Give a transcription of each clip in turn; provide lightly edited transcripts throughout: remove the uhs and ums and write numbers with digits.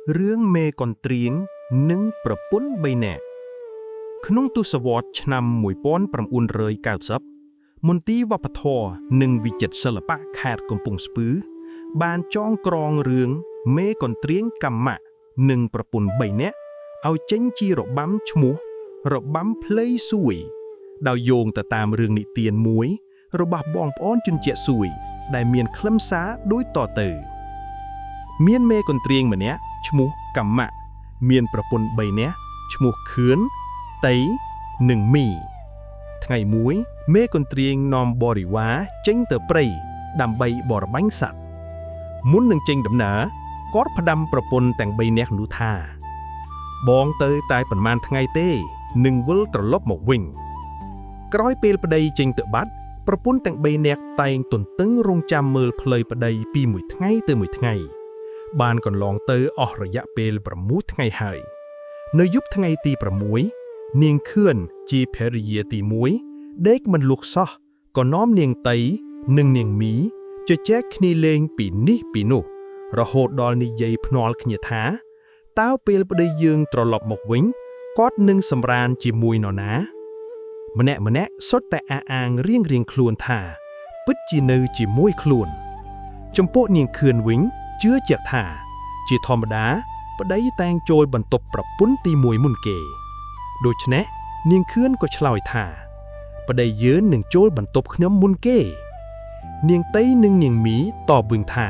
រឿងមេកន្ទ្រៀងនិងប្រពន្ធ3នាក់ក្នុងទសវត្សរ៍ឆ្នាំ1990មន្ទីរវប្បធម៌និងវិចិត្រសិល្បៈខេត្តកំពង់ស្ពឺបានចងក្រងរឿងមេកន្ទ្រៀងកម្មៈនិងប្រពន្ធ3នាក់ឲ្យចេញជារបាំឈ្មោះរបាំភ្លៃសួយដោយយោងទៅតាមរឿងនិទានមួយរបស់បងប្អូនជនជាតិសួយដែលមានខ្លឹមសារដូចតទៅមានមេកន្ទ្រៀងម្នាក់ឈ្មោះកម្មៈមានប្រពន្ធ3នាក់ឈ្មោះខឿនតៃនិងមីថ្ងៃមួយមេកន្ទ្រៀងនាំបរិវារចេញទៅព្រៃដើម្បីបរបាញ់សត្វមុននឹងចេញដំណើរគាត់ផ្ដាំប្រពន្ធទាំង3នាក់នោះថាបងទៅតែប៉ុន្មានថ្ងៃទេនឹងវិលត្រឡប់មកវិញក្រោយពេលប្តីចេញទៅបាត់ប្រពន្ធទាំង3នាក់តែងទន្ទឹងរង់ចាំមើលផ្លូវប្តីពីមួយថ្ងៃទៅមួយថ្ងៃបានកន្លងទៅអស់រយៈពេល6ថ្ងៃហើយនៅយប់ថ្ងៃទី6នាងខឿនជាភរិយាទី1ដេកមិនលក់សោះក៏នាំនាងតៃនិងនាងមីជជែកគ្នាលេងពីនេះពីនោះរហូតដល់និយាយភ្នាល់គ្នាថាតើពេលប្តីយើងត្រឡប់មកវិញគាត់នឹងសម្រានជាមួយនរណាម្នាក់សុទ្ធតែអះអាងរៀងខ្លួនថាពិតជានៅជាមួយខ្លួនចំពោះនាងខឿនវិញជឿជាក់ថាជាធម្មតាប្តីតែងចូលបន្ទប់ប្រពន្ធទី1មុនគេដូច្នេះនាងខឿនក៏ឆ្លើយថាប្តីយើងនឹងចូលបន្ទប់ខ្ញុំមុនគេនាងតៃនិងនាងមីតបវិញថា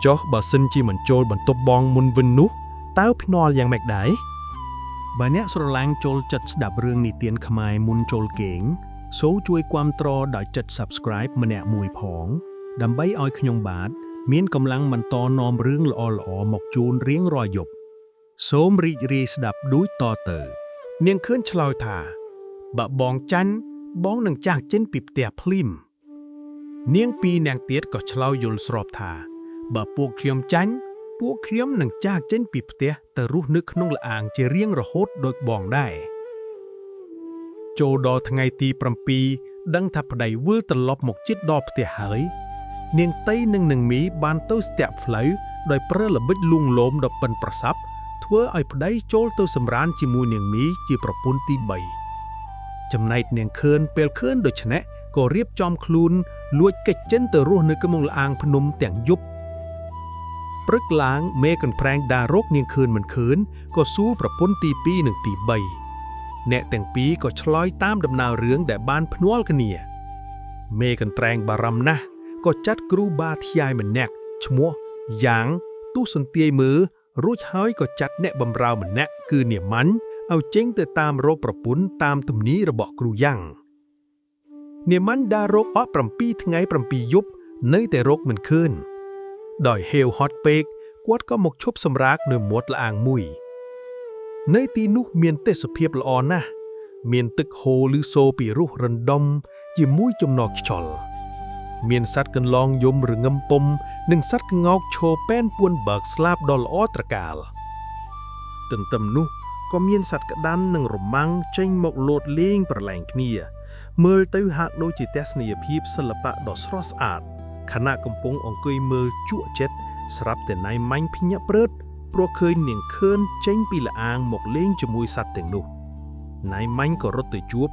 ចុះបើសិនជាមិនចូលបន្ទប់បងមុនវិញនោះតើភ្នាល់យ៉ាងម៉េចដែរបើអ្នកស្រឡាញ់ចូលចិត្តស្ដាប់រឿងនិទានខ្មែរមុនចូលគេងសូមជួយគាំទ្រដោយចុច Subscribe ម្នាក់មួយផងដើម្បីឲ្យខ្ញុំបាទមានកម្លាំងបន្តនាំរឿងល្អៗមកជូនរៀងរាល់យប់សូមរីករាយស្ដាប់ដូចតទៅនាងខឿនឆ្លើយថាបើបងចាញ់បងនឹងចាស់ចេញពីផ្ទះភ្លាមនាងពីរនាងទៀតក៏ឆ្លើយយល់ស្របថាបើពួកខ្ញុំចាញ់ពួកខ្ញុំនឹងចាស់ចេញពីផ្ទះទៅរស់នៅក្នុងល្អាងជារៀងរហូតដូចបងដែរចូលដល់ថ្ងៃទី7ដឹងថាប្តីវិលត្រឡប់មកជិតដល់ផ្ទះហើយនាងតៃនិងនាងមីបានទៅស្ទាក់ផ្លូវដោយប្រើល្បិចលួងលោមដ៏ប៉ិនប្រសប់ធ្វើឲ្យប្តីចូលទៅសម្រានជាមួយនាងមីជាប្រពន្ធទី3ចំណែកនាងខឿនពេលឃើញដូច្នេះក៏រៀបចំខ្លួនលួចគេចចិនទៅរស់នៅក្នុងល្អាងភ្នំទាំងយប់ព្រឹកឡើងមេកន្ប្រែងដារោគនាងខឿនមិនឃើញក៏សួរប្រពន្ធទី2និងទី3អ្នកទាំងពីរក៏ឆ្លើយតាមដំណើររឿងដែលបានភ្នាល់គ្នាមេកន្ត្រែងបារម្ភណាស់ក៏ចាត់គ្រូបាធ្យាយម្នាក់ឈ្មោះយ៉ាងទុសន្ទាយមើលរួចហើយក៏ចាត់អ្នកបម្រើម្នាក់គឺនាម៉ាន់ឲ្យចេញទៅតាមរកប្រពន្ធតាមទំនាយរបស់គ្រូយ៉ាងនាម៉ាន់ដារោគអត់7ថ្ងៃ7យប់នៅតែរកមិនឃើញដោយហេវហត់ពេកគាត់ក៏មកឈប់សម្រាកនៅមាត់ល្អាងមួយនៅទីនោះមានទេសភាពល្អណាស់មានទឹកហូរឬសូរពីរោះរណ្ដំជាមួយចំណងខ្យល់មានសត្វកន្លងយំរងឹមពុំនិងសត្វក្ងោកឈរពេនពួនបើកស្លាបដ៏ល្អត្រកាលទន្ទឹមនោះក៏មានសត្វក្តាន់និងរមាំងចេញមកលោតលេងប្រឡែងគ្នាមើលទៅហាក់ដូចជាទស្សនីយភាពសិល្បៈដ៏ស្រស់ស្អាតខណៈកំពុងអង្គុយមើលជក់ចិត្តស្រាប់តែណៃម៉ាញ់ភ្ញាក់ព្រឺតព្រោះឃើញនាងខឿនចេញពីល្អាងមកលេងជាមួយសត្វទាំងនោះណៃម៉ាញ់ក៏រត់ទៅជួប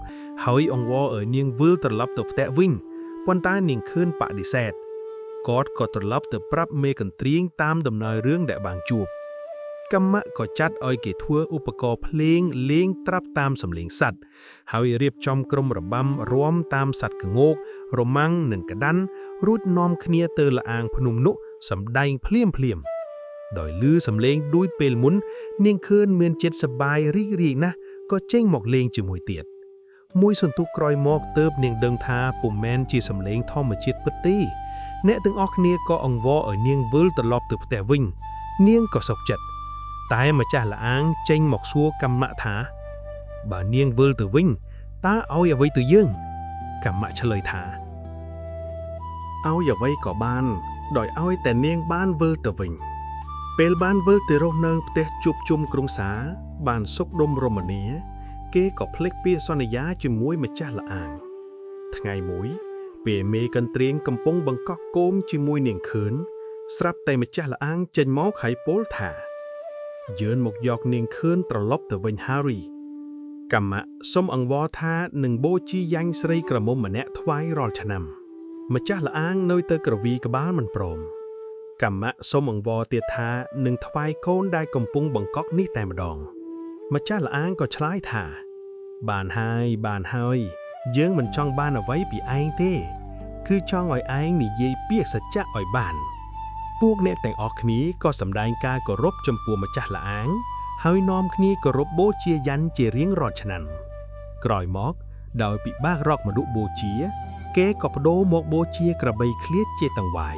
ហើយអង្វរឲ្យនាងវិលត្រឡប់ទៅផ្ទះវិញប៉ុន្តែនាងខឿនបដិសេធគាត់ក៏ត្រឡប់ទៅប្រាប់មេកន្ទ្រៀងតាមដំណើររឿងដែលបានជួបកម្មៈក៏ចាត់ឲ្យគេធ្វើឧបករណ៍ភ្លេងលេងត្រាប់តាមសំឡេងសត្វហើយរៀបចំក្រុមរបាំរាំតាមសត្វក្ងោករមាំងនិងក្តាន់រួចនាំគ្នាទៅល្អាងភ្នំនោះសម្ដែងភ្លាមដោយឮសំឡេងដូចពេលមុននាងខឿនមានចិត្តសប្បាយរីករាយណាស់ក៏ចេញមកលេងជាមួយទៀតមួយសន្ទុះក្រោយមកទើបនាងដឹងថាពុំមែនជាសំឡេងធម្មជាតិពិតទេអ្នកទាំងអស់គ្នាក៏អង្វរឲ្យនាងវិលត្រឡប់ទៅផ្ទះវិញនាងក៏សុខចិត្តតែម្ចាស់ល្អាងចេញមកសួរកម្មៈថាបើនាងវិលទៅវិញតើឲ្យអ្វីទៅយើងកម្មៈឆ្លើយថាឲ្យអ្វីក៏បានដោយឲ្យតែនាងបានវិលទៅវិញពេលបានវិលទៅរស់នៅផ្ទះជួបជុំក្រុងសាបានសុខដុមរមនាគេក៏ភ្លេចពាក្យសន្យាជាមួយម្ចាស់ល្អាងថ្ងៃមួយពេលមេកន្ទ្រៀងកំពុងបង្កក់គោមជាមួយនាងខឿនស្រាប់តែម្ចាស់ល្អាងចេញមកហើយពោលថា Dơn một giọt niềng khơn trở lốc từ vinh Harry. Cầm mạ xông ẩn vò tha nâng bố chi danh srei cờ mông mà nẹ thoái rò chà nằm. Mà chắc là án nơi tơ cờ vi cờ bá mình prom. Cầm mạ xông ẩn vò tiệt tha nâng thoái khôn đai cầm pung bằng cóc ní tè mà đòn. Mà chắc là án có trái thả. Bàn hai, dương mình chong ban ở váy bị anh thế. Cứ cho ngồi anh nì dây biết sạch chắc ở bàn. พวกអ្នកទាំងអស់គ្នាក៏សម្ដែងការគោរពចំពោះម្ចាស់លាអាងហើយនាំគ្នាគោរពបូជាយ័ន្តជារៀងរាល់ឆ្នាំក្រោយមកដោយពិបាករកមនុស្សបូជាគេក៏បដូរមកបូជាក្របីឃ្លាតជាតង្វាយ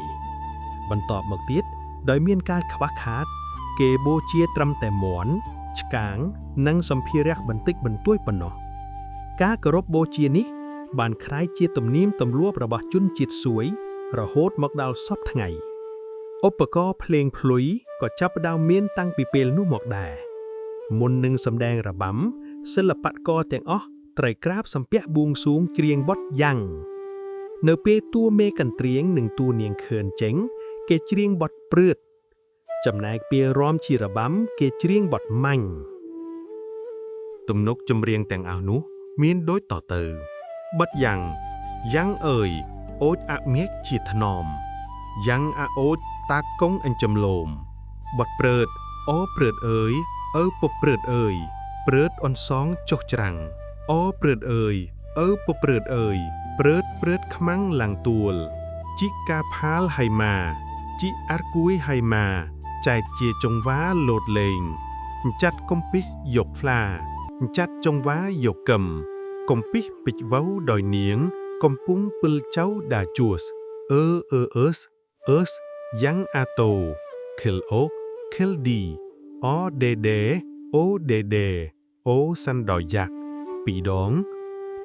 បន្ទាប់មកទៀតដោយមានការខ្វះខាតគេបូជាត្រឹមតែមាន់ឆ្កាងនិងសម្ភារៈបន្តិចបន្តួចប៉ុណ្ណោះការគោរពបូជានេះបានក្លាយជាទំនៀមទម្លាប់របស់ជនជាតិសួយរហូតមកដល់សព្វថ្ងៃ ឧបករណ៍ភ្លេងភ្លុយក៏ចាប់ផ្ដើមមានតាំងពីពេលនោះមកដែរមុននឹងសម្ដែងរបាំសិល្បករទាំងអស់ត្រូវក្រាបសំពះបួងសួងច្រៀងបទយ៉ាងនៅពេលតួមេកន្ទ្រៀងនិងតួនាងខឿនចេញគេច្រៀងបទព្រឺតចំណែកពេលរាំជារបាំគេច្រៀងបទម៉ាញ់ទំនុកចម្រៀងទាំងអស់នោះមានដូចតទៅបទយ៉ាងអើយអូចអមៀកជាថ្នមយ៉ាងអូច តាកុងអញ្ចឹមលោមបត់ព្រឺតអូព្រឺតអើយអើពព្រឺតអើយព្រឺតអនសងចុះច្រាំងអូព្រឺតអើយអើពព្រឺតអើយព្រឺតខ្មាំងឡាំងទួលជីកាផាលហៃម៉ាជីអារគួយហៃម៉ាចែកជាចង្វាលោតលេងចាត់កំពីសយកហ្វ្លាចាត់ចង្វាយកកឹមកំពីសពេចវៅដោយនាងកំពុងពិលចៅដាជួសអឺអឺស ยังอาโตคิลโอคิลดีออเดเดโอเดเดโอสันดอยยักปีดอง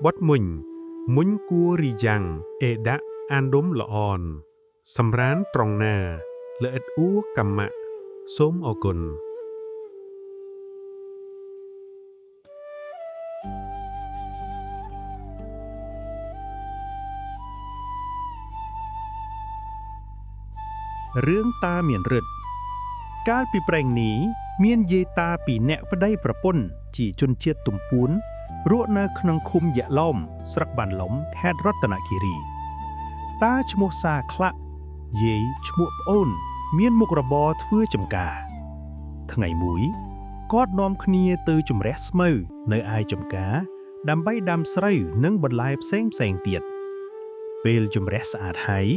บดมุนกัวรียังเอดะอันดมละออนสำร้านตรองนาเลอดอูกัมมะส้มอกุลเรื่องตาเมียนรึดการปีแปลงนี้เมียนเยตาปีแนะพได้ประปนจีจนเชียดตุ่มปูนรัวนาขนงคุมยะล้อมสรักบันหลมแฮดรัตนกิรีตาชโมซาคละเยชโมโอนเมียนมุกระบอเพื่อจำกาทั้งไงมุยกอดน้อมคเนียตือจุมเรสมือในอายจำกาดำใบดำใส่นึ่งบนลายแสงเตียดเปลจุมเรสอาจหาย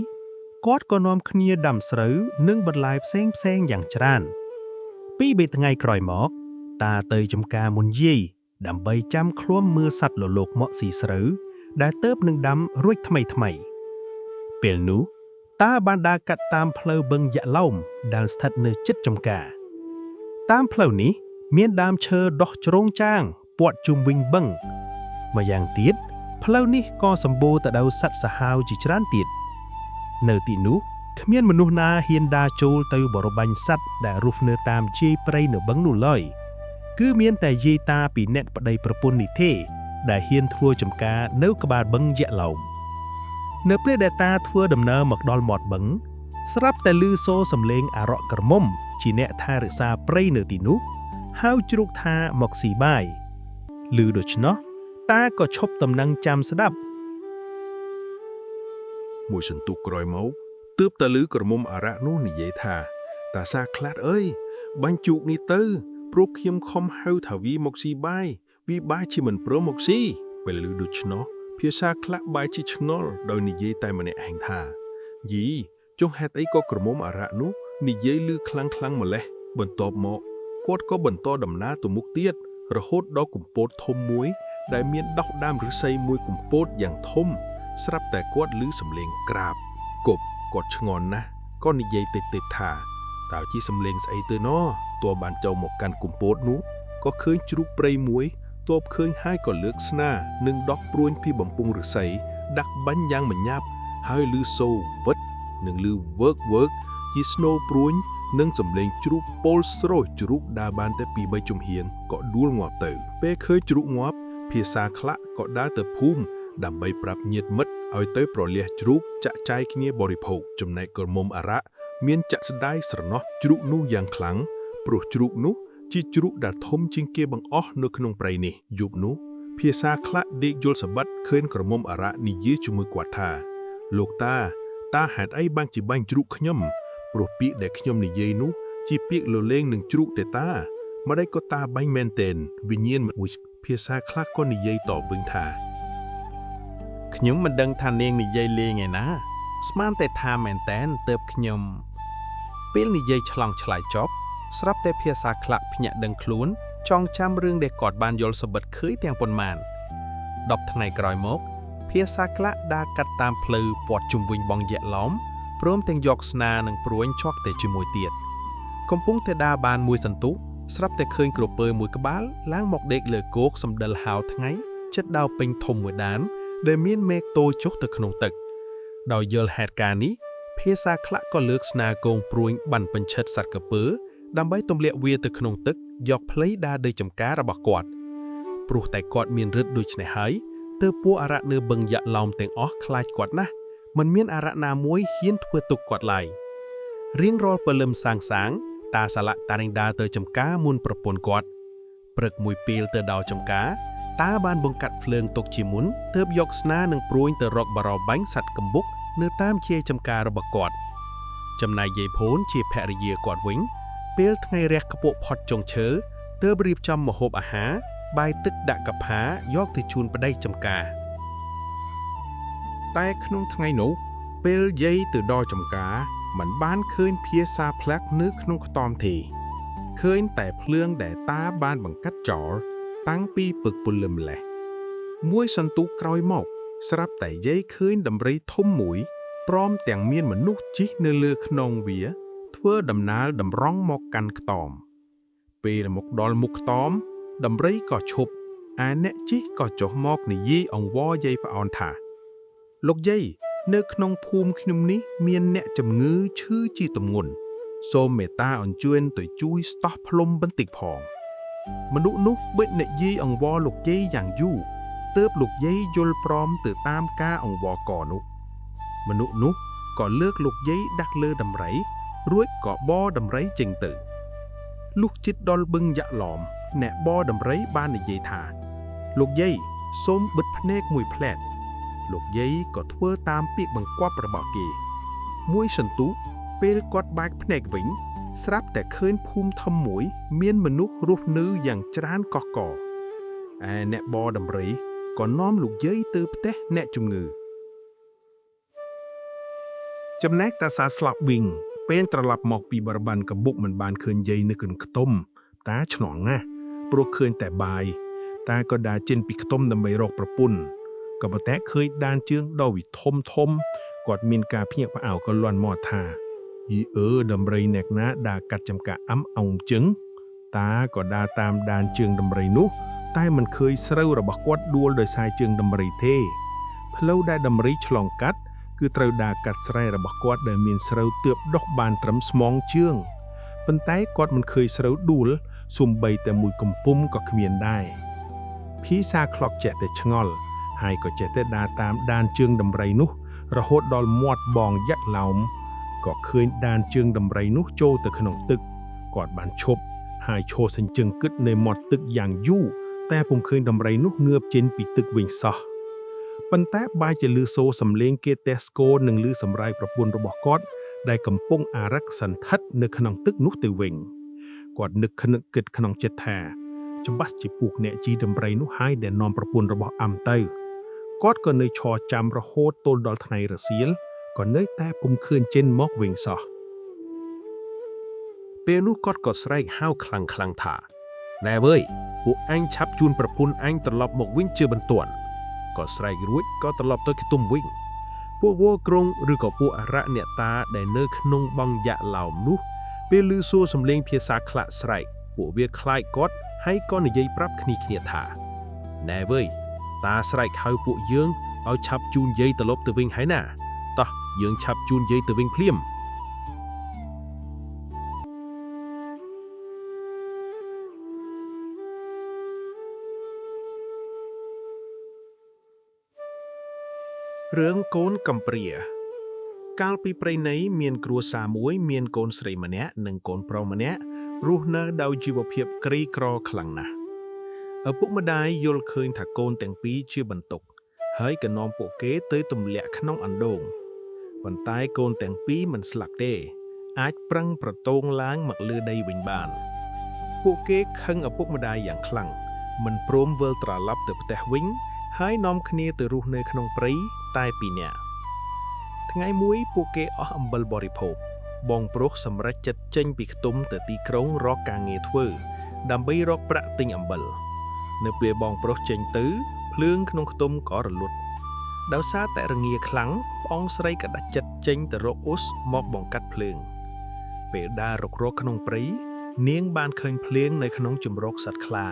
กอดก็น้อมคเนียดำเสือนึ่งบรรลายแสงอย่างจรานปีเบตไงกรอยหมอกตาเตยจำกามุนยี่ดำใบจำคล้มมือสัตว์โลกเหมาะสีเสือได้เติบหนึ่งดำรุ่ยทำไมเปลนูตาบานดากัดตามเพลเบิงยะเล่มดันสถัดเนื้อจิตจำกาตามเพลนี้เมียนดามเชอดอกจรงจ้างปวดจุมวิงเบิงมาอย่างตีดเพลนี้ก็สมบูรณ์แต่ดาวสัตว์สหาวจิจรานตีดเนื้อตีนุขมิ้นมนุษย์นาเฮียนดาโจลเตยบรบันสัตว์ได้รูฟเนื้อตามเจไปเนื้อบังนู่เลยคือเมียนแต่เยตาปีเน็ตปะไดประปุนิเทได้เฮียนทัวจำกาเนื้อกบาดบังเยะเหล่าเนื้อเปลือยได้ตาทัวดำเนินหมกดอลหมอดบังสรับแต่ลือโซสำเลงอารอกระมมจีเนทาริซาไปเนื้อตีนุห้าวจุกทาหมกสีใบลือโดชเนาะตาก็ชบตำนังจำสดับมวยสันตุกรอยเมาตืบตะลือกระมุมอาระนู่นนี่เยธาตาซาคลาดเอ้ยบรรจุนี่เตอปลุกเขียมคอมเฮาถาวีมกซีใบวีใบชิมันโปรมกซีเวลือดุชเนาะเพียซาคลาใบชิชงอลโดยนี่เยแต่มันแห่งทายีจงแฮตไอก็กระมุมอาระนู่นี่เยลือคลังมาเลยบนตอบหมอกกดก็บนตอดำน้าตัวมุกเตียดระโหดดอกกุมโปดทมมวยได้เมียนดอกดามหรือไซมวยกุมโปดอย่างทมสรับแต่กวดลือสำเลงกราบกบกดชงอนนะก็นิยายติดท่าตาวที่สำเลงใส่เตอนอตัวบานเจ้าหมกกันกุมโปดนู้ก็เคยจุกเปรย์มวยตัวเคยให้ก่อนเลือกสนาหนึ่งดอกปรุนพี่บ่มปุงหรือใส่ดักบันยางเหมือนยับให้ลือโซวัดหนึ่งลือเวิร์กยี่สโนปรุนหนึ่งสำเลงจุกโปลสโรจุกดาบานแต่ปีใบจุ่มเฮียนก็ดูงอบเตอเป้เคยจุกงอบเพียซาคละก็ได้แต่พุ่มดำใบปรับเงียดมัดเอาเตยโปรเลียจุกจะใจขี้เนียบริโภคจำในกรมอาระเมียนจะสได้สระนอจุกนู้อย่างขลังปลุกจุกนู้ ជីជ្រូកដែលធំជាងគេបង្អស់នៅក្នុងព្រៃនេះយប់នោះភាសាខ្លះដេកយល់សបាត់ឃើញក្រមុំអារៈនិយាយជាមួយគាត់ថាលោកតាហេតុអីបានជាបាញ់ជ្រូកខ្ញុំព្រោះពាក្យដែលខ្ញុំនិយាយនោះជាពាក្យលលេងនឹងជ្រូកទេតាម្ដេចក៏តាបាញ់មែនទែនវិញ្ញាណមួយភាសាខ្លះក៏និយាយតបវិញថាខ្ញុំមិនដឹងថានាងនិយាយលេងឯណាស្មានតែថាមែនតែនទៅខ្ញុំពេលនិយាយឆ្លងឆ្លើយចប់ស្រាប់តែភាសាខ្លះភ្ញាក់ដឹងខ្លួនចងចាំរឿងដែលគាត់បានយល់សបិតឃើញទាំងប៉ុន្មាន10ថ្ងៃក្រោយមកភាសាខ្លះដើរកាត់តាមផ្លូវព័ទ្ធជុំវិញបងយៈឡោមព្រមទាំងយកស្នានិងព្រួញជាប់ទៅជាមួយទៀតកំពុងតែដើរបានមួយសន្ទុះស្រាប់តែឃើញក្រពើមួយក្បាលឡើងមកដេកលើគោកសម្ដិលហៅថ្ងៃចិត្តដៅពេញធំមួយដានដែលមានមេឃតូចចុះទៅក្នុងទឹកដោយយល់ហេតុការណ៍នេះភាសាខ្លះក៏លើកស្នាគងព្រួញបានបញ្ឆិតសត្វក្រពើដើម្បីទម្លាក់វាទៅក្នុងទឹកយកផ្លៃដើរទៅចំការរបស់គាត់ព្រោះតែគាត់មានឫទ្ធិដូច្នេះហើយទើបពួកអារៈនៅបឹងយៈឡោមទាំងអស់ខ្លាចគាត់ណាស់មិនមានអារៈណាមួយហ៊ានធ្វើទុកគាត់ឡើយរៀងរាល់ព្រលឹមសាងតាសាឡាក់តារិងដើរទៅចំការមុនប្រពន្ធគាត់ព្រឹកមួយពេលទៅដល់ចំការតាបានបង្កាត់ភ្លើងទុកជាមុនទើបយកស្នានិងព្រួញទៅរកបារោបាញ់សត្វកំបុកនៅតាមជាចំការរបស់គាត់ចំណែកយាយភូនជាភរិយាគាត់វិញពេលថ្ងៃរះខ្ពក់ផុតចុងឈើទើបរៀបចំម្ហូបអាហារបាយទឹកដាក់កផាយកទៅជូនប្តីចំការតែក្នុងថ្ងៃនោះពេលយាយទៅដល់ចំការមិនបានឃើញភាសាផ្លាក់នៅក្នុងខ្ទមទេឃើញតែភ្លើងដែលតាបានបង្កាត់ចោលតាំងពីពឹកពលឹមម្លេះមួយសន្ទុះក្រោយមកស្រាប់តែយាយឃើញដំរីធំមួយព្រមទាំងមានមនុស្សជិះនៅលើខ្នងវាធ្វើដំណើរតម្រង់មកកាន់ខ្ទមពេលមកដល់មុខខ្ទមដំរីក៏ឈប់ឯអ្នកជិះក៏ចុះមកនិយាយអង្វរយាយប្អូនថាលោកយាយនៅក្នុងភូមិខ្ញុំនេះមានអ្នកជំងឺឈឺជាទម្ងន់សូមមេត្តាអញ្ជើញទៅជួយស្ដោះភ្លុំបន្តិចផងមនុស្សនោះបិទនិយាយអង្វរលោកយាយយ៉ាងយូរទើបលោកយាយយល់ព្រមទៅតាមការអង្វរកនោះមនុស្សនោះក៏លើកលោកយាយដាក់លើដំរីរួចក៏បរដំរីចេញទៅលុះជិតដល់បឹងយៈឡោមអ្នកបរដំរីបាននិយាយថាលោកយាយសូមបិទភ្នែកមួយផ្លែតលោកយាយក៏ធ្វើតាមពាក្យបង្គាប់របស់គេមួយសន្ទុះពេលគាត់បែកភ្នែកវិញស្រាប់តែឃើញភូមិធំមួយមានមនុស្សរស់នៅយ៉ាងច្រើនកកកឯអ្នកបរដំរីក៏នាំលោកយាយទៅផ្ទះអ្នកជំងឺចំណែកតាសាស្លាប់វិញពេលត្រឡប់មកពីបរបានកបុកមិនបានឃើញយាយនៅក្នុងខ្ទមតាឆ្ងល់ណាស់ព្រោះឃើញតែបាយតាក៏ដើរចេញពីខ្ទមដើម្បីរកប្រពន្ធក៏ប៉ុន្តែឃើញដានជើងដ៏វិធំគាត់មានការភ្ញាក់ផ្អើលក៏លាន់មកថាយីដំរីអ្នកណាដើរកាត់ចំការអោងជឹងតាក៏ដើរតាមដានជើងដំរីនោះតែមិនឃើញស្រូវរបស់គាត់ដួលដោយសារជើងដំរីទេផ្លូវដែលដំរីឆ្លងកាត់គឺត្រូវដើរកាត់ស្រែរបស់គាត់ដែលមានស្រូវទើបដុះបានត្រឹមស្មងជើងប៉ុន្តែគាត់មិនឃើញស្រូវដួលសូម្បីតែមួយកំពុំក៏គ្មានដែរភាសាខ្លោកចេះតែឆ្ងល់ហើយក៏ចេះតែដើរតាមដានជើងដំរីនោះរហូតដល់មាត់បងយៈឡោមក៏ឃើញដានជើងដំរីនោះចូលទៅក្នុងទឹកគាត់បានឈប់ហើយឈរសេញជើងគិតនៅមាត់ទឹកយ៉ាងយូរតែពុំឃើញដំរីនោះងើបចេញពីទឹកវិញសោះប៉ុន្តែបែរជាឮសូរសំឡេងគេតេស្កូនិងឮសម្រាយប្រពន្ធរបស់គាត់ដែលកំពុងអារក្សសន្ធិដ្ឋនៅក្នុងទឹកនោះទៅវិញគាត់នឹកគិតក្នុងចិត្តថាច្បាស់ជាពួកអ្នកជីដំរីនោះហើយដែលនាំប្រពន្ធរបស់អាំទៅគាត់ក៏នៅឈរចាំរហូតទល់ដល់ថ្ងៃរសៀលក៏នៅតែពុំឃើញចេញមកវិញសោះពេលនោះគាត់ក៏ស្រែកហៅខ្លាំងថាណែវើយពួកអញឆាប់ជូនប្រពន្ធអញត្រឡប់មកវិញជាបន្ទាន់ក៏ស្រែករួចក៏ត្រឡប់ទៅខ្ទមវិញពួកវោក្រុងឬក៏ពួកអរៈអ្នកតាដែលនៅក្នុងបឹងយៈឡោមនោះពេលឮសួរសំឡេងភាសាខ្លះស្រែកពួកវាខ្លាចគាត់ហើយក៏និយាយប្រាប់គ្នាថាណែវើយតាស្រែកហៅពួកយើងឲ្យឆាប់ជូនយាយត្រឡប់ទៅវិញហើយណាតោះយើងឆាប់ជូនយាយទៅវិញភ្លាមរឿងកូនកំព្រាកាលពីព្រៃណីមានគ្រួសារមួយមានកូនស្រីម្នាក់និងកូនប្រុសម្នាក់ រស់នៅដោយជីវភាពក្រីក្រខ្លាំងណាស់ឪពុកម្ដាយយល់ឃើញថាកូនទាំងពីរជាបន្ទុកហើយក៏នាំពួកគេទៅទម្លាក់ក្នុងអណ្ដូងប៉ុន្តែកូនទាំងពីរមិនស្លាប់ទេអាចប្រឹងប្រទងឡើងមកលើដីវិញបានពួកគេខឹងឪពុកម្ដាយយ៉ាងខ្លាំងមិនព្រមវិលត្រឡប់ទៅផ្ទះវិញហើយនាំគ្នាទៅរស់នៅក្នុងព្រៃតែពីរនាក់ថ្ងៃមួយពួកគេអស់អំបិលបរិភោគបងប្រុសសម្រេចចិត្តចេញពីខ្ទមទៅទីក្រុងរកការងារធ្វើដើម្បីរកប្រាក់ទិញអំបិលនៅពេលបងប្រុសចេញទៅភ្លើងក្នុងខ្ទមក៏រលត់ដោយសារតែរងាខ្លាំងប្អូនស្រីក៏ដាច់ចិត្តចេញទៅរកអ៊ុសមកបង្កាត់ភ្លើងពេលដើររករកក្នុងព្រៃនាងបានឃើញភ្លៀងនៅក្នុងជម្រកសត្វខ្លា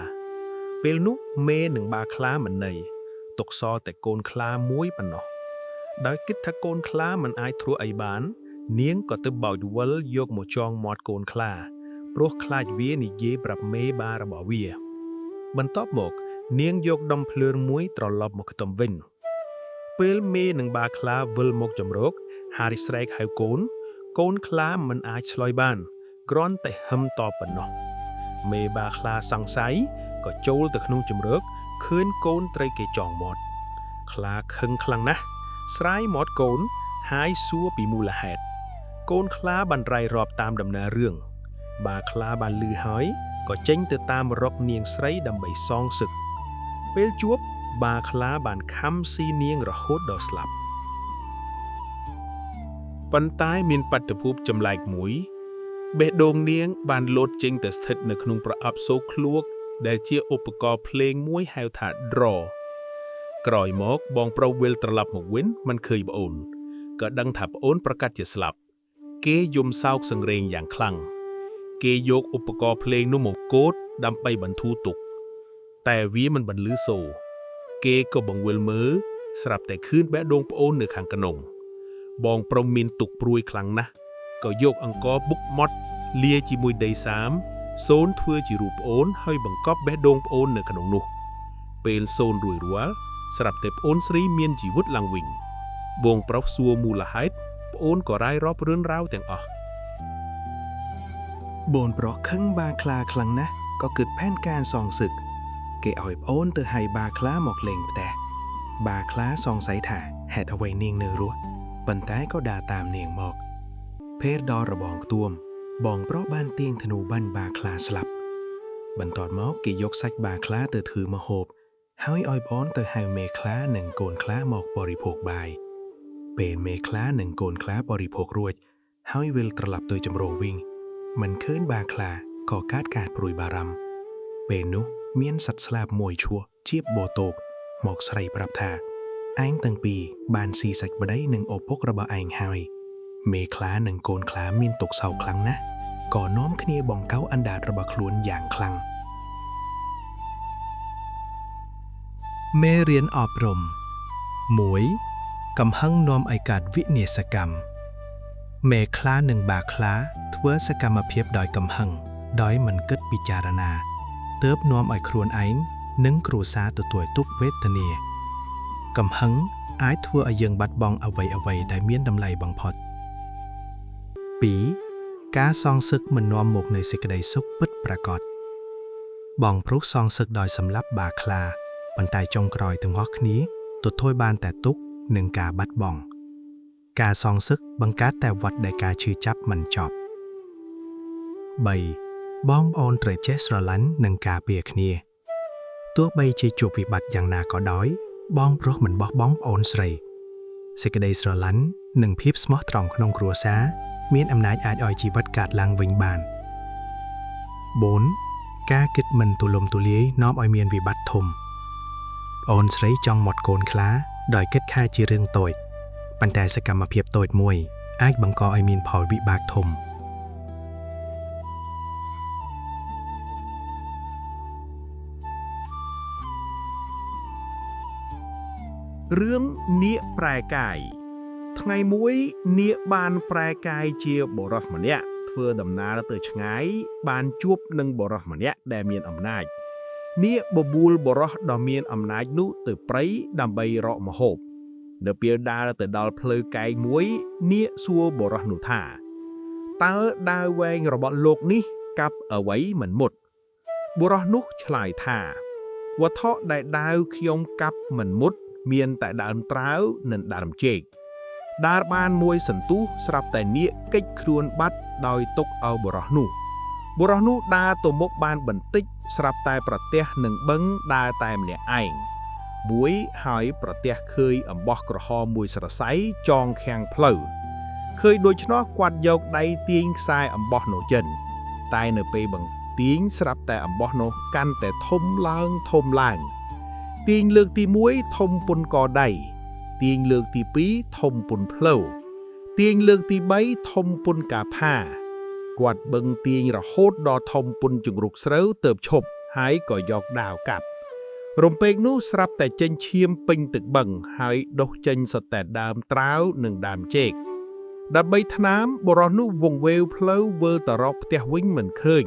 ពេលនោះមេនិងបាខ្លាមិននៅទុកសល់តែកូនខ្លាមួយប៉ុណ្ណោះដោយគិតថាកូនខ្លាមិនអាចធ្វើអីបាននាងក៏ទៅបោចវិលយកមកចងមាត់កូនខ្លាព្រោះខ្លាចវានិយាយប្រាប់មេបារបស់វាបន្ទាប់មកនាងយកដុំភ្លើងមួយត្រឡប់មកខ្ទមវិញពេលមេនិងបាខ្លាវិលមកជម្រកហារីស្រែកហៅកូនខ្លាមិនអាចឆ្លើយបានគ្រាន់តែហឹមតបប៉ុណ្ណោះមេបាខ្លាសង្ស័យក៏ចូលទៅក្នុងជម្រកឃើញកូនត្រូវគេចងមាត់ខ្លាខឹងខ្លាំងណាស់ស្រាយមាត់កូនហើយសួរពីមូលហេតុកូនខ្លាបានរាយរាប់តាមដំណើររឿងបាខ្លាបានឮហើយក៏ចេញទៅតាមរកនាងស្រីដើម្បីសងសឹកពេលជួបបាខ្លាបានខំស៊ីនាងរហូតដល់ស្លាប់ប៉ុន្តែមានបាតុភូតចម្លែកមួយបេះដូងនាងបានលោតចេញទៅស្ថិតនៅក្នុងប្រអប់សូរឃ្លួកដែលជាឧបករណ៍ភ្លេងមួយហៅថា draw ក្រោយមកបងប្រុសវិលត្រឡប់មកវិញមិនឃើញប្អូនក៏ដឹងថាប្អូនប្រកាសជាស្លាប់គេយំសោកសង្រេងយ៉ាងខ្លាំងគេយកឧបករណ៍ភ្លេងនោះមកកូតដើម្បីបន្ធូរទុក្ខតែវាមិនបន្លឺសូរគេក៏បង្វិលមើលស្រាប់តែឃើញបេះដូងប្អូននៅខាងក្នុងបងប្រុសមានទុក្ខព្រួយខ្លាំងណាស់ក៏យកអង្ករបុកម៉ត់លាយជាមួយដីសាមសូនធ្វើជារូបប្អូនហើយបង្កប់បេះដូងប្អូននៅក្នុងនោះពេលសូនរួចរាល់ស្រាប់តែប្អូនស្រីមានជីវិតឡើងវិញបងប្រុសសួរមូលហេតុប្អូនក៏រាយរាប់រឿងរ៉ាវទាំងអស់បងប្រុសខឹងបាខ្លាខ្លាំងណាស់ក៏គិតផែនការសងសឹកគេឲ្យប្អូនទៅហៅបាខ្លាមកលេងផ្ទះបាខ្លាសង្ស័យថាហេតុអ្វីនាងនៅរស់ប៉ុន្តែក៏ដើរតាមនាងមកពេលដល់របងខ្ទួមបងប្រុសបានទាញធ្នូបាញ់បាខ្លាស្លាប់បន្ទាប់មកគេយកសាច់បាខ្លាទៅធ្វើម្ហូបហើយឲ្យប្អូនទៅហៅមេខ្លានិងកូនខ្លាមកបរិភោគបាយពេលមេខ្លានិងកូនខ្លាបរិភោគរួចហើយវិលត្រឡប់ទៅជំរកវិញមិនឃើញបាខ្លាក៏កើតការព្រួយបារម្ភពេលនោះមានសត្វស្លាបមួយឈ្មោះជៀបបូតូកមកស្រីប្រាប់ថាឯងទាំងពីរបានស៊ីសាច់ប្តីនិងឪពុករបស់ឯងហើយមេខ្លានិងកូនខ្លាមានទុក្ខសោកខ្លាំងណាស់ក៏នាំគ្នាបង្កោអណ្ដាតរបស់ខ្លួនយ៉ាងខ្លាំងមេរៀនអប់រំ 1. កំហឹងនាំឲ្យកើតវិនាសកម្មមេខ្លានិងបាខ្លាធ្វើសកម្មភាពដោយកំហឹងដោយមិនគិតពិចារណាទើបនាំឲ្យខ្លួនឯងនិងគ្រួសារទទួលទុក្ខវេទនាកំហឹងអាចធ្វើឲ្យយើងបាត់បង់អ្វីៗដែលមានតម្លៃបំផុត 2. ការសងសឹកមិននាំមកនូវសេចក្តីសុខពិតប្រាកដបងប្រុសសងសឹកដោយសម្លាប់បាខ្លាប៉ុន្តែចុងក្រោយទាំងអស់គ្នាទទួលបានតែទុក្ខនិងការបាត់បង់ការសងសឹកបង្កើតតែវដ្តដែលការឈឺចាប់មិនចប់ 3. បងប្អូនត្រូវចេះស្រឡាញ់និងការពារគ្នាទោះបីជាជួបវិបត្តិយ៉ាងណាក៏ដោយបងប្រុសមិនបោះបង់ប្អូនស្រីសេចក្តីស្រឡាញ់និងភាពស្មោះត្រង់ក្នុងគ្រួសារមានអំណាចអាចឲ្យជីវិតកើតឡើងវិញបាន 4. ការគិតមិនទូលំទូលាយនាំឲ្យមានវិបត្តិធំប្អូនស្រីចង់មាត់កូនខ្លាដោយគិតថាជារឿងតូចប៉ុន្តែសកម្មភាពតូចមួយអាចបង្កឲ្យមានផលវិបាកធំរឿងនាគប្រែកាយថ្ងៃមួយនាគបានប្រែកាយជាបុរសម្នាក់ធ្វើដំណើរទៅឆ្ងាយបានជួបនឹងបុរសម្នាក់ដែលមានអំណាចនាគបបួលបុរសដ៏មានអំណាចនោះទៅព្រៃដើម្បីរកម្ហូបនៅពេលដើរទៅដល់ផ្លូវកែងមួយនាគសួរបុរសនោះថាតើដើរវែងរបស់លោកនេះ កាប់អ្វីមិនមុតបុរសនោះឆ្លើយថាវត្ថុដែលដាវខ្ញុំកាប់មិនមុតមានតែដើមត្រាវនិងដើមចេកដើរបានមួយសន្ទុះស្រាប់តែនាគកិច្ចខ្លួនបាត់ដោយទុកឲ្យបុរសនោះដើរទៅមុខបានបន្តិចស្រាប់តែប្រទះនឹងបឹងដើរតែម្នាក់ឯងមួយហើយប្រទះឃើញអំបោះក្រហមមួយស្រសៃចងខាំងផ្លូវឃើញដូច្នោះគាត់យកដៃទាញខ្សែអំបោះនោះចិនតែនៅពេលបង្ទាញស្រាប់តែអំបោះនោះកាន់តែធំឡើងទាញលើកទី1ធំពុនកដៃទាញលើកទី2ធំពុនផ្លូវទាញលើកទី3ធំពុនកាផាគាត់បឹងទាញរហូតដល់ធំពុនជង្រុកស្រូវទើបឈប់ហើយក៏យកដាវកាប់រំពេកនោះស្រាប់តែចេញឈាមពេញទឹកបឹងហើយដុះចេញសុទ្ធតែដើមត្រាវនិងដើមចេកដើម្បីថ្នាំបុរសនោះវង្វេវផ្លូវវិលទៅរកផ្ទះវិញមិនឃើញ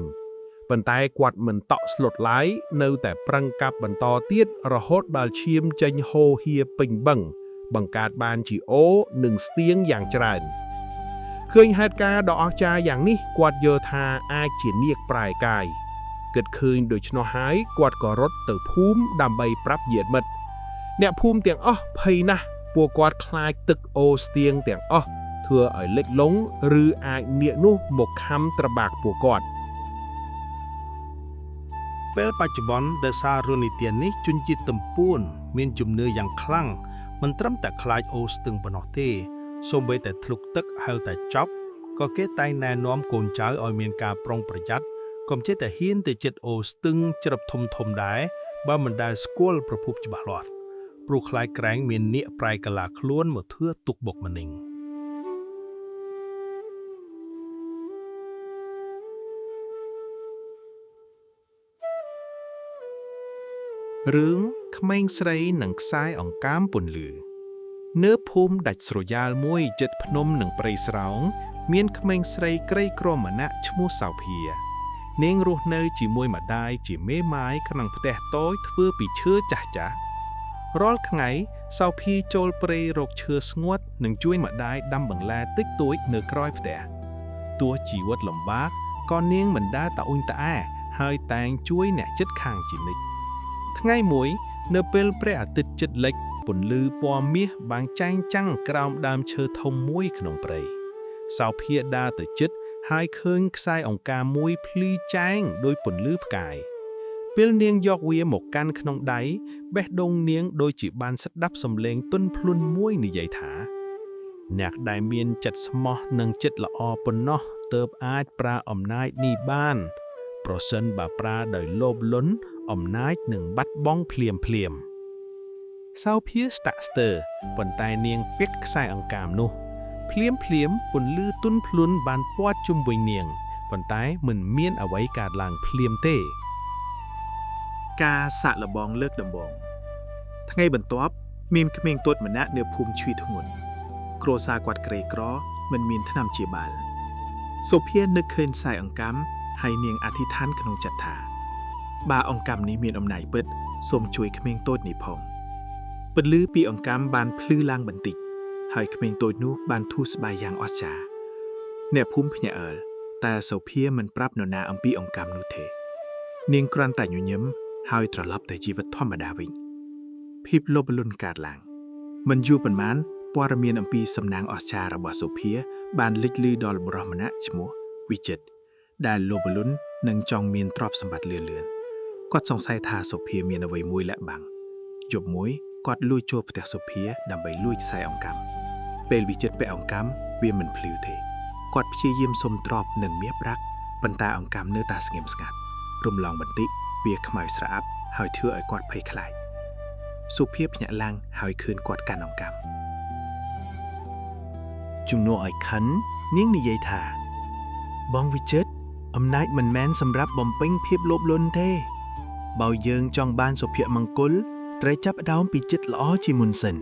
ប៉ុន្តែគាត់មិនតក់ស្លុតឡើយនៅតែប្រឹងកាប់បន្តទៀតរហូតដល់ឈាមចេញហូរហៀពេញបឹងបង្កើតបានជាអូរនិងស្ទៀងយ៉ាងច្រើនឃើញហេតុការណ៍ដ៏អស្ចារ្យយ៉ាងនេះគាត់យល់ថាអាចជានាគប្រែកាយគិតឃើញដូច្នោះហើយគាត់ក៏រត់ទៅភូមិដើម្បីប្រាប់ញាតិមិត្តអ្នកភូមិទាំងអស់ភ័យណាស់ពួកគាត់ខ្លាចទឹកអូរស្ទៀងទាំងអស់ធ្វើឲ្យលិចលង់ឬអាចនាគនោះមកខំត្របាក់ពួកគាត់ពេលបច្ចុប្បន្នដោយសាររឿងនិទាននេះជនជាតិទំពួនមានជំនឿយ៉ាងខ្លាំងមិនត្រឹមតែខ្លាចអូរស្ទឹងប៉ុណ្ណោះទេសូម្បីតែធ្លុកទឹកហៅតែចប់ក៏គេតែងណែនាំកូនចៅឲ្យមានការប្រុងប្រយ័ត្នកុំចេះតែហ៊ានទៅជិតអូរស្ទឹងច្រឹបធំដែរបើមិនដែលស្គាល់ប្រភពច្បាស់លាស់ព្រោះខ្លាចក្រែងមាននាគប្រែកាឡាខ្លួនមកធ្វើទុកបុកម្នេញរឿងក្មេងស្រីនិងខ្សែអង្កាមពន្លឺនៅភូមិដាច់ស្រយាលមួយជិតភ្នំនិងព្រៃស្រោងមានក្មេងស្រីក្រីក្រម្នាក់ឈ្មោះសៅភានាងរស់នៅជាមួយម្ដាយជាមេម៉ាយក្នុងផ្ទះតូចធ្វើពីឈើចាស់រាល់ថ្ងៃសៅភាចូលព្រៃរកឈើស្ងួតនិងជួយម្ដាយដាំបន្លែតិចតួចនៅក្រោយផ្ទះទោះជីវិតលំបាកក៏នាងមិនដែលត្អូញត្អែហើយតែងជួយអ្នកជិតខាងជានិច្ចថ្ងៃមួយនៅពេលព្រះអាទិត្យជិតលិចពន្លឺពណ៌មាសបាំងចែងចាំងក្រោមដើមឈើធំមួយក្នុងព្រៃសៅភាដើរទៅជិតហើយឃើញខ្សែអង្ការមួយភ្លឺចែងដោយពន្លឺផ្កាយពេលនាងយកវាមកកាន់ក្នុងដៃបេះដូងនាងដូចជាបានស្ដាប់សំឡេងទន់ភ្លន់មួយនិយាយថាអ្នកដែលមានចិត្តស្មោះនិងចិត្តល្អប៉ុណ្ណោះទើបអាចប្រើអំណាចនេះបានប្រសិនបើប្រើដោយលោភលន់អំណាចនឹងបាត់បង់ភ្លាមសៅភាស្តាក់ស្ទើរប៉ុន្តែនាងពាក់ខ្សែអង្កាមនោះភ្លាមពន្លឺទន់ភ្លន់បានព័ទ្ធជុំវិញនាងប៉ុន្តែមិនមានអ្វីកើតឡើងភ្លាមទេការសាក់លបងលើកដំបូងថ្ងៃបន្ទាប់មានក្មេងតូចម្នាក់នៅភូមិឈ្វីធ្ងន់គ្រួសារគាត់ក្រីក្រមិនមានថ្នាំជាបាលសុភានឹកឃើញខ្សែអង្កាមហើយនាងអធិដ្ឋានក្នុងចិត្តថាបើអង្កាមនេះមានអំណាចពិតសូមជួយក្មេងតូចនេះផងពន្លឺពីអង្កាមបានភ្លឺឡើងបន្តិចហើយក្មេងតូចនោះបានធូរស្បើយយ៉ាងអស្ចារ្យអ្នកភូមិភ្ញាក់អើលតែសុភាមិនប្រាប់នរណាអំពីអង្កាមនោះទេនាងគ្រាន់តែញញឹមហើយត្រឡប់ទៅជីវិតធម្មតាវិញភាពលោភលន់កើតឡើងមិនយូរប៉ុន្មានព័ត៌មានអំពីសំណាងអស្ចារ្យរបស់សុភាបានលេចលឺដល់បុរសម្នាក់ឈ្មោះវិចិត្រដែលលោភលន់និងចង់មានទ្រព្យសម្បត្តិលឿនគាត់សង្ស័យថាសុភាមានអ្វីមួយលាក់បាំងយប់មួយគាត់លួចចូលផ្ទះសុភាដើម្បីលួចខ្សែអង្កាំពេលវិចិត្រពាក់អង្កាំវាមិនភ្លឺទេគាត់ព្យាយាមសុំទ្រព្យនិងមាសប្រាក់ប៉ុន្តែអង្កាំនៅតែស្ងៀមស្ងាត់រំលងបន្តិចវាខ្មៅស្រអាប់ហើយធ្វើឲ្យគាត់ភ័យខ្លាចសុភាភ្ញាក់ឡើងហើយឃើញគាត់កាន់អង្កាំជំនួសឲ្យខិននាងនិយាយថាបងវិចិត្រអំណាចមិនមែនសម្រាប់បំពេញភាពលោភលន់ទេបើយើងចង់បានសុភមង្គលត្រូវចាប់ផ្ដើមពីចិត្តល្អជាមុនសិន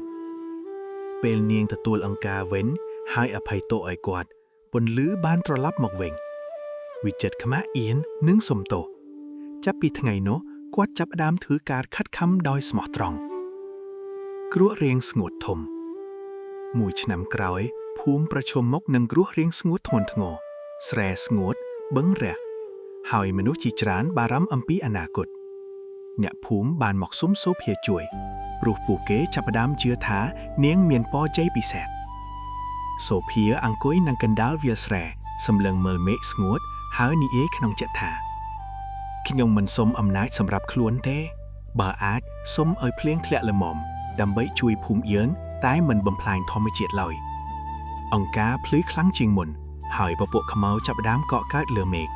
ពេលនាងទទួលអង្ការវិញហើយអភ័យទោសឲ្យគាត់ពន្លឺបានត្រឡប់មកវិញវិចិត្រខ្មាស់អៀននិងសុំទោសចាប់ពីថ្ងៃនោះគាត់ចាប់ផ្ដើមធ្វើការខិតខំដោយស្មោះត្រង់គ្រោះរាំងស្ងួតធំមួយឆ្នាំក្រោយភូមិប្រឈមមុខនឹងគ្រោះរាំងស្ងួតធ្ងន់ធ្ងរស្រែស្ងួតបឹងរះ ហើយមនុស្សជាច្រើនបារម្ភអំពីអនាគតអ្នកភូមិបានមកសុំសូភាជួយព្រោះពួកគេចាប់ផ្ដើមជឿថានាងមានពរជ័យពិសេសសូភាអង្គុយនឹងកណ្ដាលវាលស្រែសម្លឹងមើលមេឃស្ងួតហើយនិយាយក្នុងចិត្តថាខ្ញុំមិនសុំអំណាចសម្រាប់ខ្លួនទេបើអាចសុំឲ្យភ្លៀងធ្លាក់ល្មមដើម្បីជួយភូមិយើងតែមិនបំផ្លាញធម្មជាតិឡើយអង្ការភ្លឺខ្លាំងជាងមុនហើយពពួកខ្មៅចាប់ផ្ដើមកកកើតលើមេឃ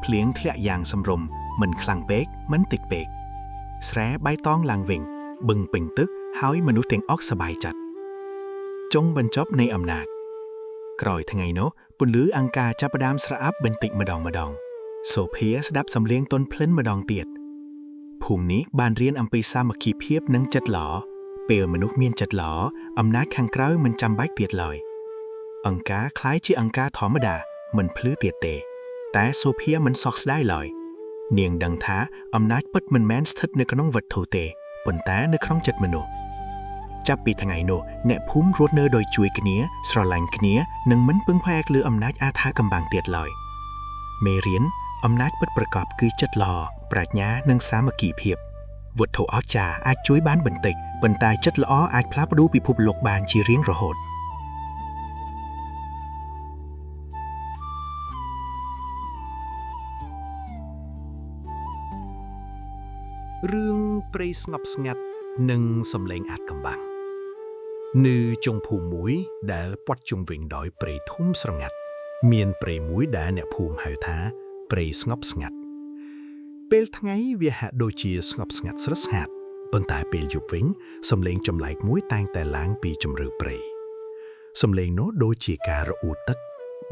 ភ្លៀងធ្លាក់យ៉ាងសម្រុំមិនខ្លាំងពេកមិនតិចពេកស្រែបៃតងឡើងវិញបឹងពេញទឹកហើយមនុស្សទាំងអស់សប្បាយចិត្តចុងបញ្ចប់នៃអំណាចក្រោយថ្ងៃនោះពន្លឺអង្ការចាប់ផ្ដើមស្រអាប់បន្តិចម្ដងសូភាស្ដាប់សំឡេងទន់ភ្លិនម្ដងទៀតភូមិនេះបានរៀនអំពីសាមគ្គីភាពនិងចិត្តល្អពេលមនុស្សមានចិត្តល្អអំណាចខាងក្រៅមិនចាំបាច់ទៀតឡើយអង្ការคล้ายជាអង្ការធម្មតាមិនភ្លឺទៀតទេតែសូភាមិនសោកស្ដាយឡើយនាងដឹងថាអំណាចពិតមិនមែនស្ថិតនៅក្នុងវត្ថុទេប៉ុន្តែនៅក្នុងចិត្តមនុស្សចាប់ពីថ្ងៃនោះអ្នកភូមិរស់នៅដោយជួយគ្នាស្រឡាញ់គ្នានិងមិនពឹងផ្អែកលើអំណាចអាថាកំបាំងទៀតឡើយមេរៀនអំណាចពិតប្រាកដគឺចិត្តល្អប្រាជ្ញានិងសាមគ្គីភាពវត្ថុអស្ចារ្យអាចជួយបានបន្តិចប៉ុន្តែចិត្តល្អអាចផ្លាស់ប្ដូរពិភពលោកបានជារៀងរហូតរឿងព្រៃស្ងប់ស្ងាត់និងសំឡេងអាតកំបាំងនៅចុងភូមិមួយដែលព័ទ្ធជុំវិញដោយព្រៃធំស្រងាត់មានព្រៃមួយដែលអ្នកភូមិហៅថាព្រៃស្ងប់ស្ងាត់ពេលថ្ងៃវាហាក់ដូចជាស្ងប់ស្ងាត់ស្រស់ស្ងាត់ប៉ុន្តែពេលយប់វិញសំឡេងចម្លែកមួយតែងតែឡើងពីជម្រៅព្រៃសំឡេងនោះដូចជាការរអ៊ូទឹក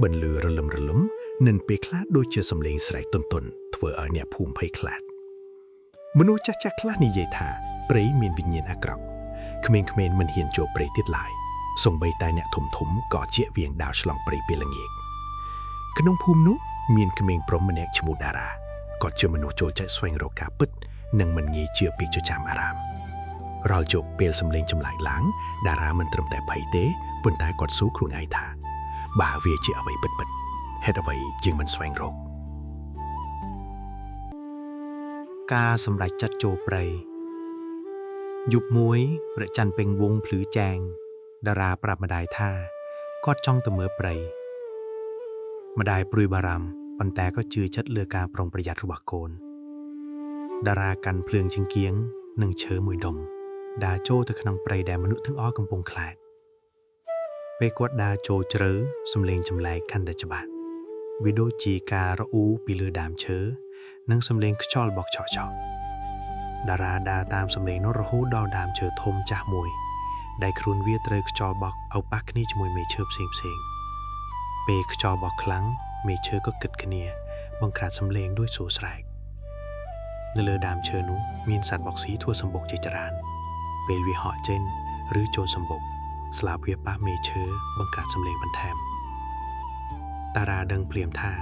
បន្លឺរលឹមនិងពេលខ្លះដូចជាសំឡេងស្រែកទន់ធ្វើឲ្យអ្នកភូមិភ័យខ្លាចមនុស្សចាស់ខ្លះនិយាយថាព្រៃមានវិញ្ញាណអាក្រក់ក្មេងៗមិនហ៊ានចូលព្រៃទៀតឡើយសូម្បីតែអ្នកធំក៏ជៀសវាងដើរឆ្លងព្រៃពេលល្ងាចក្នុងភូមិនោះមានក្មេងប្រុសម្នាក់ឈ្មោះតារាគាត់ជាមនុស្សចូលចិត្តស្វែងរកការពិតនិងមិនងាយជឿពាក្យចចាមអារាមរាល់ជប់ពេលសំឡេងចម្លែកឡើងតារាមិនត្រឹមតែភ័យទេប៉ុន្តែគាត់សួរខ្លួនឯងថាបើវាជាអ្វីពិតហេតុអ្វីយើងមិនស្វែងរកការសម្រេចចិត្តចូលព្រៃយប់មួយព្រះច័ន្ទពេញវងភ្លឺចែងតារាប្រាប់ម្ដាយថាគាត់ចង់ទៅមើលព្រៃម្ដាយព្រួយបារម្ភប៉ុន្តែក៏ជឿចិត្តលើការប្រុងប្រយ័ត្នរបស់កូនតារាកាន់ភ្លើងជង្គៀងនិងឈើមួយដុំដើរចូលទៅក្នុងព្រៃដែលមនុស្សទាំងអស់កំពុងខ្លាចពេលគាត់ដើរចូលជ្រៅសំឡេងចម្លែកកាន់តែច្បាស់វាដូចជាការរអ៊ូពីលើដើមឈើនិងសំឡេងខ្យល់បក់ឆក់តារាដើរតាមសំឡេងនោះរហូតដល់ដើមឈើធំចាស់មួយដែលខ្លួនវាត្រូវខ្យល់បក់ឲ្យប៉ះគ្នាជាមួយមែកឈើផ្សេងពេលខ្យល់បក់ខ្លាំងមែកឈើក៏គិតគ្នាបង្ក្រាបសំឡេងដោយសូរស្រែកនៅលើដើមឈើនោះមានសត្វបក្សីធ្វើសម្បុកជាច្រើនពេលវាហក់ចេញឬចូលសម្បុកស្លាបវាប៉ះមែកឈើបង្ក្រាបសំឡេងបន្ថែមតារាដឹងភ្លាមថា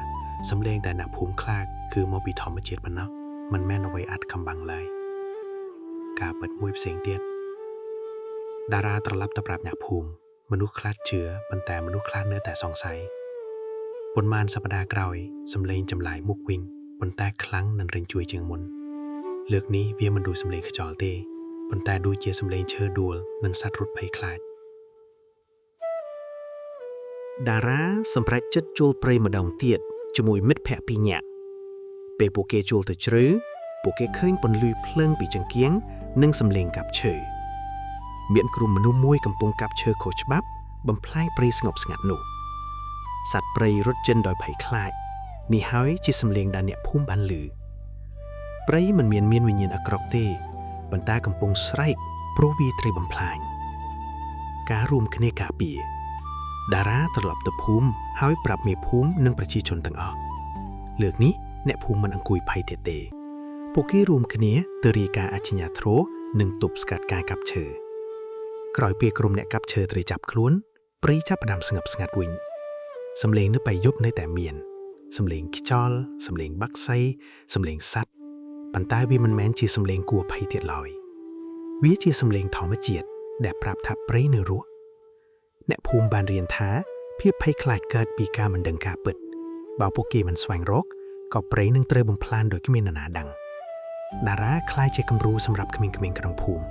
សំឡេងដែលអ្នកភូមិខ្លាចគឺមកពីធម្មជាតិប៉ុណ្ណោះមិនមែនអ្វីអាត់កំបាំងឡើយការពិតមួយផ្សេងទៀតតារាត្រឡប់ទៅប្រាប់អ្នកភូមិមនុស្សខ្លះជឿប៉ុន្តែមនុស្សខ្លះនៅតែសង្ស័យប៉ុន្មានសប្តាហ៍ក្រោយសំឡេងចម្លែកមុខវិញប៉ុន្តែខ្លាំងនិងរញ្ជួយជាងមុនលើកនេះវាមិនដូចសំឡេងខ្យល់ទេប៉ុន្តែដូចជាសំឡេងឈើដួលនិងសត្វរត់ភ័យខ្លាចតារាសម្រេចចិត្តចូលព្រៃម្ដងទៀតជាមួយមិត្តភ័ក្តិពីរនាក់ពេលពួកគេចូលទៅជ្រៅពួកគេឃើញពន្លឺភ្លើងពីចង្គៀងនិងសំឡេងកាប់ឈើមានក្រុមមនុស្សមួយកំពុងកាប់ឈើខុសច្បាប់បំផ្លាញព្រៃស្ងប់ស្ងាត់នោះសត្វព្រៃរត់ចេញដោយភ័យខ្លាចនេះហើយជាសំឡេងដែលអ្នកភូមិបានឮព្រៃមិនមានវិញ្ញាណអាក្រក់ទេប៉ុន្តែកំពុងស្រែកព្រោះវាត្រូវបំផ្លាញការរួមគ្នាការពារតារាត្រឡប់ទៅភូមិហើយប្រាប់មេភូមិនិងប្រជាជនទាំងអស់លើកនេះអ្នកភូមិមិនអង្គុយភ័យទៀតទេពួកគេរួមគ្នាទៅរាយការណ៍អាជ្ញាធរនិងទប់ស្កាត់ការកាប់ឈើក្រោយពេលក្រុមអ្នកកាប់ឈើត្រូវចាប់ខ្លួនព្រៃចាប់ផ្ដើមស្ងប់ស្ងាត់វិញសំឡេងនៅពេលយប់នៅតែមានសំឡេងខ្យល់សំឡេងបក្សីសំឡេងសត្វប៉ុន្តែវាមិនមែនជាសំឡេងគួរភ័យទៀតឡើយវាជាសំឡេងធម្មជាតិដែលប្រាប់ថាព្រៃនៅរស់អ្នកភូមិបានរៀនថាភាពភ័យខ្លាចកើតពីការមិនដឹងការពិតបើពួកគេមិនស្វែងរក ก็เปรย์นึงเตยบ่มพลานโดยគ្មាននរណាដឹងតារាคล้ายជាគំរូសម្រាប់ក្មេងៗក្នុងភូមិ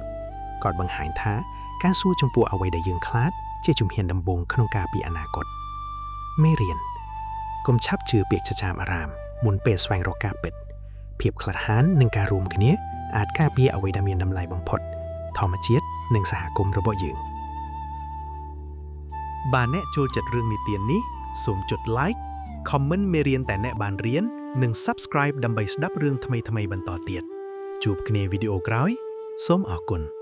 គាត់បង្ហាញថាការសួរចំពោះអ្វីដែលយើងខ្លាចជាជំហានដំបូងក្នុងការពីអនាគតមេរៀនកុំឆាប់ជឿពាក្យចចាមអារាមមុនពេលស្វែងរកការពិតភាពក្លាហាននិងការរួមគ្នាអាចការពារអ្វីដែលមានតម្លៃបំផុតធម្មជាតិនិងសហគមន៍របស់យើងបាទអ្នកចូលចិត្តរឿងនិទាននេះសូមចុច like comment មេរៀនតែអ្នកបានរៀននិង subscribe ដើម្បីស្ដាប់រឿងថ្មីៗបន្តទៀតជួបគ្នាវីដេអូក្រោយសូមអរគុណ